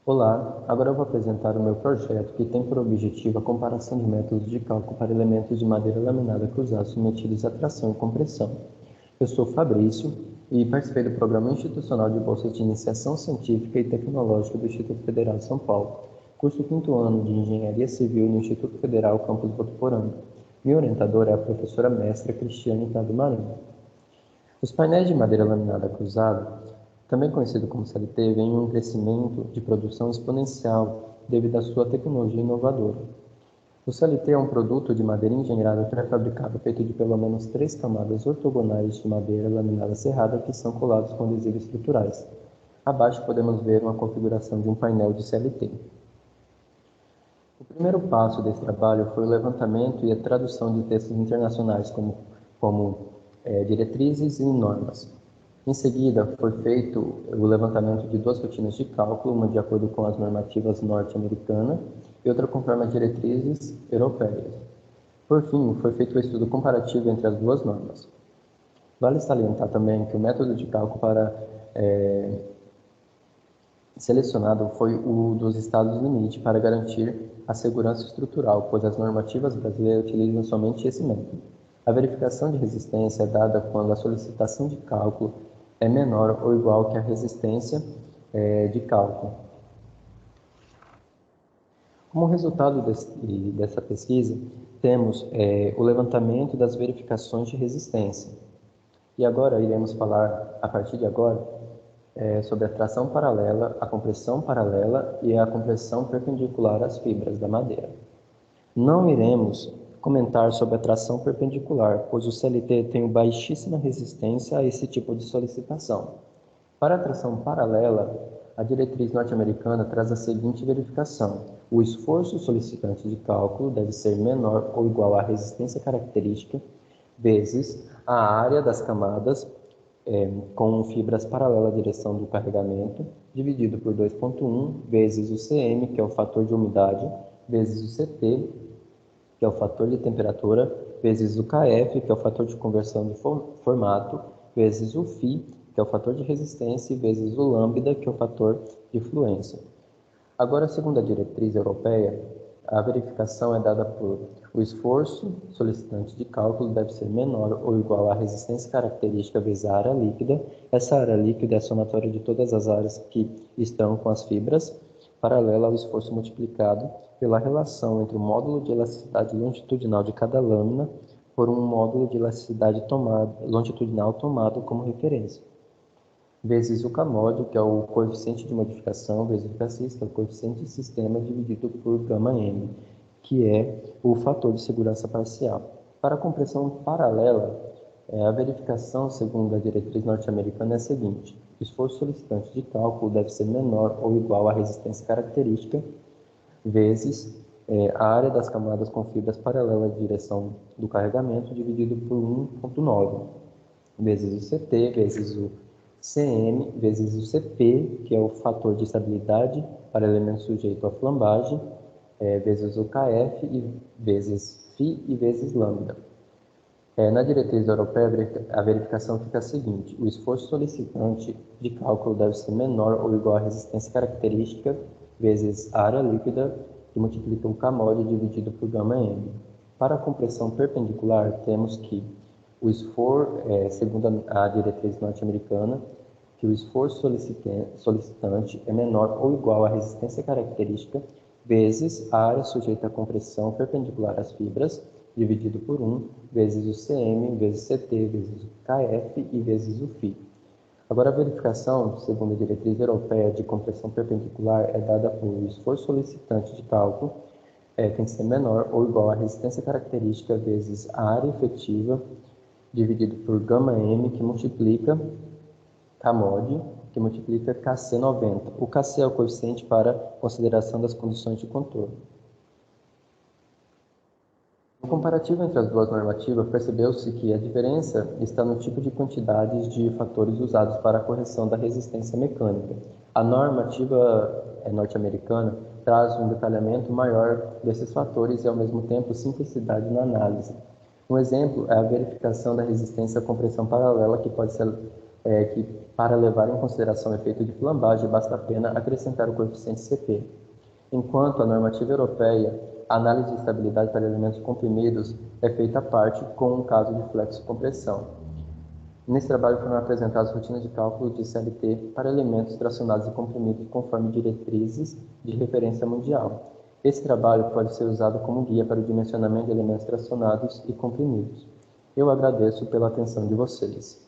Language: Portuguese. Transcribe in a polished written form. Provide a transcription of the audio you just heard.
Olá, agora eu vou apresentar o meu projeto que tem por objetivo a comparação de métodos de cálculo para elementos de madeira laminada cruzada submetidos a tração e compressão. Eu sou Fabrício e participei do Programa Institucional de Bolsas de Iniciação Científica e Tecnológica do Instituto Federal de São Paulo, curso 5º ano de Engenharia Civil no Instituto Federal Campus Botuporanga. Minha orientadora é a professora mestra Cristiane Prado Maranhão. Os painéis de madeira laminada cruzada, também conhecido como CLT, vêm em um crescimento de produção exponencial devido à sua tecnologia inovadora. O CLT é um produto de madeira engenheirada pré-fabricado feito de pelo menos 3 camadas ortogonais de madeira laminada serrada que são colados com adesivos estruturais. Abaixo podemos ver uma configuração de um painel de CLT. O primeiro passo desse trabalho foi o levantamento e a tradução de textos internacionais como diretrizes e normas. Em seguida, foi feito o levantamento de 2 rotinas de cálculo, uma de acordo com as normativas norte-americanas e outra conforme as diretrizes europeias. Por fim, foi feito o estudo comparativo entre as duas normas. Vale salientar também que o método de cálculo selecionado foi o dos estados limite para garantir a segurança estrutural, pois as normativas brasileiras utilizam somente esse método. A verificação de resistência é dada quando a solicitação de cálculo é menor ou igual que a resistência de cálculo. Como resultado dessa pesquisa, temos o levantamento das verificações de resistência. E agora iremos falar, a partir de agora, sobre a tração paralela, a compressão paralela e a compressão perpendicular às fibras da madeira. Não iremos comentar sobre a tração perpendicular, pois o CLT tem baixíssima resistência a esse tipo de solicitação. Para a tração paralela, a diretriz norte-americana traz a seguinte verificação: o esforço solicitante de cálculo deve ser menor ou igual à resistência característica vezes a área das camadas com fibras paralelas à direção do carregamento, dividido por 2,1 vezes o cm, que é o fator de umidade, vezes o CT, que é o fator de temperatura, vezes o KF, que é o fator de conversão de formato, vezes o φ, que é o fator de resistência, e vezes o lambda, que é o fator de fluência. Agora, segundo a diretriz europeia, a verificação é dada por o esforço solicitante de cálculo deve ser menor ou igual à resistência característica vezes a área líquida. Essa área líquida é a somatória de todas as áreas que estão com as fibras, paralela ao esforço multiplicado pela relação entre o módulo de elasticidade longitudinal de cada lâmina por um módulo de elasticidade longitudinal tomado como referência, vezes o K-mod, que é o coeficiente de modificação, vezes o K-sis, que é o coeficiente de sistema, dividido por γm, que é o fator de segurança parcial. Para a compressão paralela, a verificação, segundo a diretriz norte-americana, é a seguinte: o esforço solicitante de cálculo deve ser menor ou igual à resistência característica, vezes a área das camadas com fibras paralelas à direção do carregamento, dividido por 1,9, vezes o CT, vezes o Cm, vezes o Cp, que é o fator de estabilidade para elementos sujeitos à flambagem, vezes o Kf, vezes φ e vezes lambda. Na diretriz europeia, a verificação fica a seguinte: o esforço solicitante de cálculo deve ser menor ou igual à resistência característica vezes a área líquida, que multiplica o K-mod dividido por γm. Para a compressão perpendicular, temos que segundo a diretriz norte-americana, que o esforço solicitante é menor ou igual à resistência característica vezes a área sujeita à compressão perpendicular às fibras, dividido por 1, vezes o Cm, vezes o Ct, vezes o Kf e vezes o φ. Agora, a verificação, segundo a diretriz europeia de compressão perpendicular, é dada por o esforço solicitante de cálculo, tem que ser menor ou igual à resistência característica vezes a área efetiva, dividido por γm, que multiplica K-mod, que multiplica Kc90. O Kc é o coeficiente para consideração das condições de contorno. No comparativo entre as duas normativas, percebeu-se que a diferença está no tipo de quantidades de fatores usados para a correção da resistência mecânica. A normativa norte-americana traz um detalhamento maior desses fatores e, ao mesmo tempo, simplicidade na análise. Um exemplo é a verificação da resistência à compressão paralela, que pode ser que para levar em consideração o efeito de flambagem basta apenas acrescentar o coeficiente CP. Enquanto a normativa europeia, a análise de estabilidade para elementos comprimidos é feita à parte com um caso de flexo-compressão. Nesse trabalho foram apresentadas rotinas de cálculo de CLT para elementos tracionados e comprimidos conforme diretrizes de referência mundial. Esse trabalho pode ser usado como guia para o dimensionamento de elementos tracionados e comprimidos. Eu agradeço pela atenção de vocês.